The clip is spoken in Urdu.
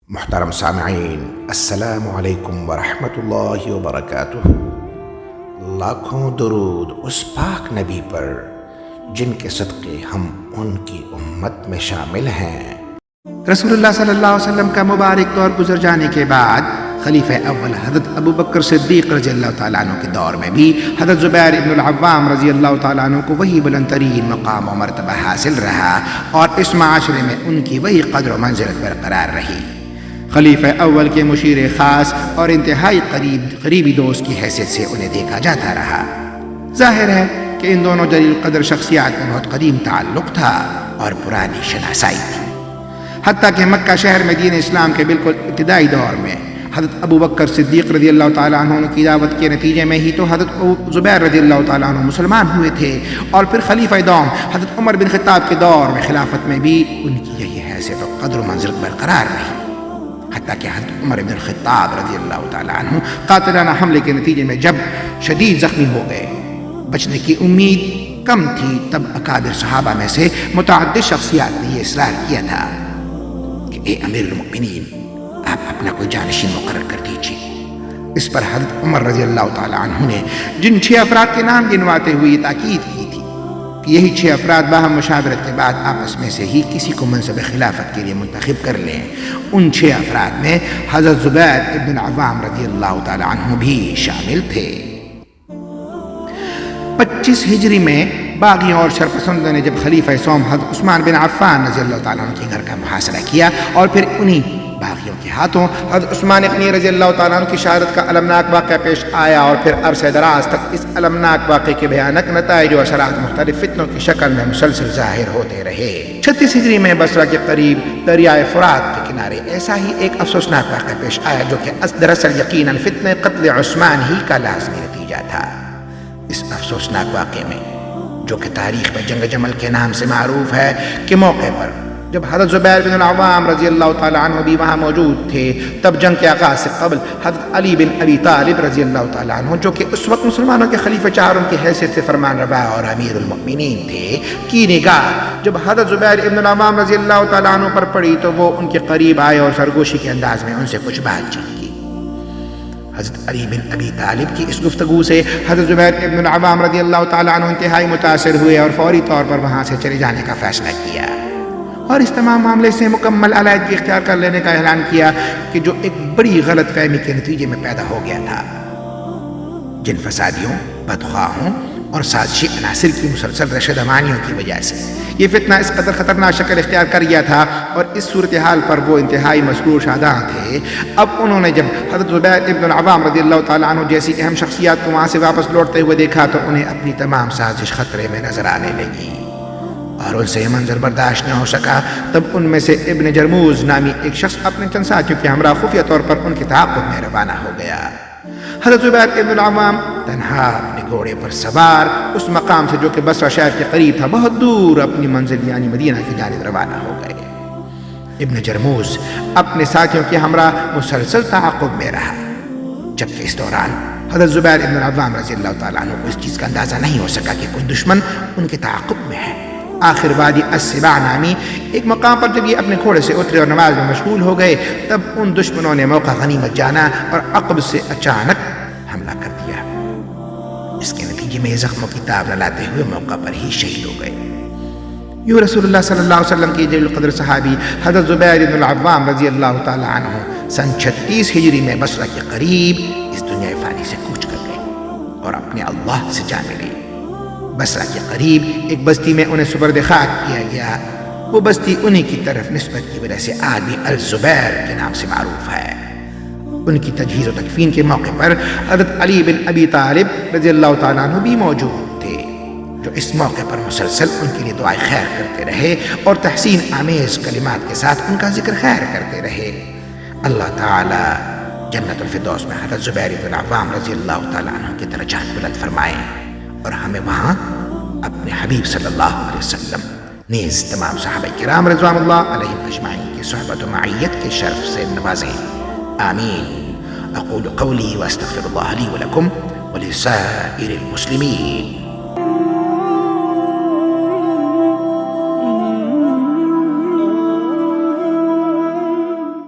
محترم سامعین، السلام علیکم ورحمۃ اللہ وبرکاتہ۔ لاکھوں درود اس پاک نبی پر جن کے صدقے ہم ان کی امت میں شامل ہیں۔ رسول اللہ صلی اللہ علیہ وسلم کا مبارک دور گزر جانے کے بعد خلیفہ اول حضرت ابو بکر صدیق رضی اللہ تعالیٰ عنہ کے دور میں بھی حضرت زبیر ابن العوام رضی اللہ تعالیٰ عنہ کو وہی بلند ترین مقام و مرتبہ حاصل رہا اور اس معاشرے میں ان کی وہی قدر و منزلت برقرار رہی۔ خلیفہ اول کے مشیر خاص اور انتہائی قریبی دوست کی حیثیت سے انہیں دیکھا جاتا رہا۔ ظاہر ہے کہ ان دونوں جلیل قدر شخصیات میں بہت قدیم تعلق تھا اور پرانی شناسائی تھی، حتیٰ کہ مکہ شہر میں دین اسلام کے بالکل ابتدائی دور میں حضرت ابو بکر صدیق رضی اللہ تعالیٰ عنہ کی دعوت کے نتیجے میں ہی تو حضرت زبیر رضی اللہ تعالیٰ عنہ مسلمان ہوئے تھے، اور پھر خلیفہ دوم حضرت عمر بن خطاب کے دور میں خلافت میں بھی ان کی یہی حیثیت و قدر و منزلت برقرار رہی، حتیٰ کہ حضرت عمر بن الخطاب رضی اللہ تعالیٰ عنہ قاتلانہ حملے کے نتیجے میں جب شدید زخمی ہو گئے، بچنے کی امید کم تھی، تب اکابر صحابہ میں سے متعدد شخصیات نے یہ اصرار کیا تھا کہ اے امیر المؤمنین، آپ اپنا کوئی جانشین مقرر کر دیجیے۔ اس پر حضرت عمر رضی اللہ تعالیٰ عنہ نے جن 6 افراد کے نام گنواتے ہوئے یہ تاکید کی تھی کہ یہی 6 افراد باہم مشاورت کے بعد آپس میں سے ہی کسی کو منصب خلافت کے لیے منتخب کر لیں، ان 6 افراد میں حضرت زبیر ابن العوام رضی اللہ تعالیٰ عنہ بھی شامل تھے۔ 25 ہجری میں باغیوں اور شرپسندوں نے جب خلیفہ سوم حضرت عثمان بن عفان رضی اللہ تعالیٰ عنہ کے گھر کا محاصرہ کیا اور پھر انہی باغیوں کے ہاتھوں حضرت عثمان غنی رضی اللہ تعالیٰ عنہ کی شہادت کا المناک واقعہ پیش آیا، اور پھر عرصہ دراز تک اس المناک واقعے کے بھیانک نتائج و اثرات مختلف فتنوں کی شکل میں مسلسل ظاہر ہوتے رہے۔ 36 ہجری میں بصرہ کے قریب دریائے فرات کے کنارے ایسا ہی ایک افسوسناک واقعہ پیش آیا جو کہ دراصل یقیناً فتنہ قتل عثمان ہی کا لازمی نتیجہ تھا۔ اس افسوسناک واقعے میں، جو کہ تاریخ میں جنگ جمل کے نام سے معروف ہے، کے موقع پر جب حضرت زبیر بن العوام رضی اللہ تعالیٰ عنہ بھی وہاں موجود تھے، تب جنگ کے آغاز سے قبل حضرت علی بن ابی طالب رضی اللہ تعالیٰ عنہ، جو کہ اس وقت مسلمانوں کے خلیفہ چاروں کی حیثیت سے فرمان روا اور امیر المؤمنین تھے، کی نگاہ جب حضرت زبیر بن العوام رضی اللہ تعالیٰ عنہ پر پڑی تو وہ ان کے قریب آئے اور سرگوشی کے انداز میں ان سے کچھ بات چیت کی۔ حضرت علی بن ابی طالب کی اس گفتگو سے حضرت زبیر ابن العوام رضی اللہ تعالیٰ عنہ انتہائی متاثر ہوئے اور فوری طور پر وہاں سے چلے جانے کا فیصلہ کیا، اور اس تمام معاملے سے مکمل علیحدگی اختیار کر لینے کا اعلان کیا کہ جو ایک بڑی غلط فہمی کے نتیجے میں پیدا ہو گیا تھا، جن فسادیوں، بدخواہوں اور سازشی عناصر کی مسلسل رشدمانیوں کی وجہ سے یہ فتنہ اس قدر خطرناک شکل اختیار کر گیا تھا، اور اس صورتحال پر وہ انتہائی مسرور شاداں تھے۔ اب انہوں نے جب حضرت زبیر ابن العوام رضی اللہ تعالیٰ عنہ جیسی اہم شخصیات کو وہاں سے واپس لوٹتے ہوئے دیکھا تو انہیں اپنی تمام سازش خطرے میں نظر آنے لگی، اور ان سے یہ منظر برداشت نہ ہو سکا۔ تب ان میں سے ابن جرموز نامی ایک شخص اپنے چند ساتھیوں کے ہمراہ خفیہ طور پر ان کے تعاقب میں روانہ ہو گیا۔ حضرت زبیر ابن العوام تنہا اپنے گھوڑے پر سوار اس مقام سے جو کہ بصرہ شہر کے قریب تھا بہت دور اپنی منزل یعنی مدینہ کی جانب روانہ ہو گئے۔ ابن جرموز اپنے ساتھیوں کے ہمراہ مسلسل تعاقب میں رہا، جبکہ اس دوران حضرت زبیر ابن العوام رضی اللہ تعالیٰ عنہ کو اس چیز کا اندازہ نہیں ہو سکا کہ کوئی دشمن ان کے تعاقب میں ہے۔ آخر وادی السباع نامی ایک مقام پر جب یہ اپنے گھوڑے سے اترے اور نماز میں مشغول ہو گئے، تب ان دشمنوں نے موقع غنیمت جانا اور عقب سے اچانک حملہ کر دیا۔ اس کے نتیجے میں یہ زخموں کی تاب نہ لاتے ہوئے موقع پر ہی شہید ہو گئے۔ یوں رسول اللہ صلی اللہ علیہ وسلم کے جلیل القدر صحابی حضرت زبیر بن العوام رضی اللہ تعالیٰ عنہ سن 36 ہجری میں بصرہ کے قریب اس دنیا فانی سے کوچ کر گئے اور اپنے اللہ سے جا ملے۔ بصرہ کے قریب ایک بستی میں انہیں سپرد خاک کیا گیا۔ وہ بستی انہی کی طرف نسبت کی وجہ سے آج بھی الزبیر کے نام سے معروف ہے۔ ان کی تجہیز و تکفین کے موقع پر حضرت علی بن ابی طالب رضی اللہ تعالیٰ عنہ بھی موجود تھے، جو اس موقع پر مسلسل ان کے لیے دعائے خیر کرتے رہے اور تحسین آمیز کلمات کے ساتھ ان کا ذکر خیر کرتے رہے۔ اللہ تعالیٰ جنت الفردوس میں حضرت زبیر بن العوام رضی اللہ تعالیٰ عنہ کے درجات بلند فرمائیں، اور ہمیں وہاں اپنے حبیب صلی اللہ علیہ وسلم نیز تمام صحابہ کرام رضوان اللہ علیہم اجمعین کی صحبت و معیت کے شرف سے نوازیں، آمین۔ اقول قولی واستغفر اللہ لی ولکم ولسائر المسلمین۔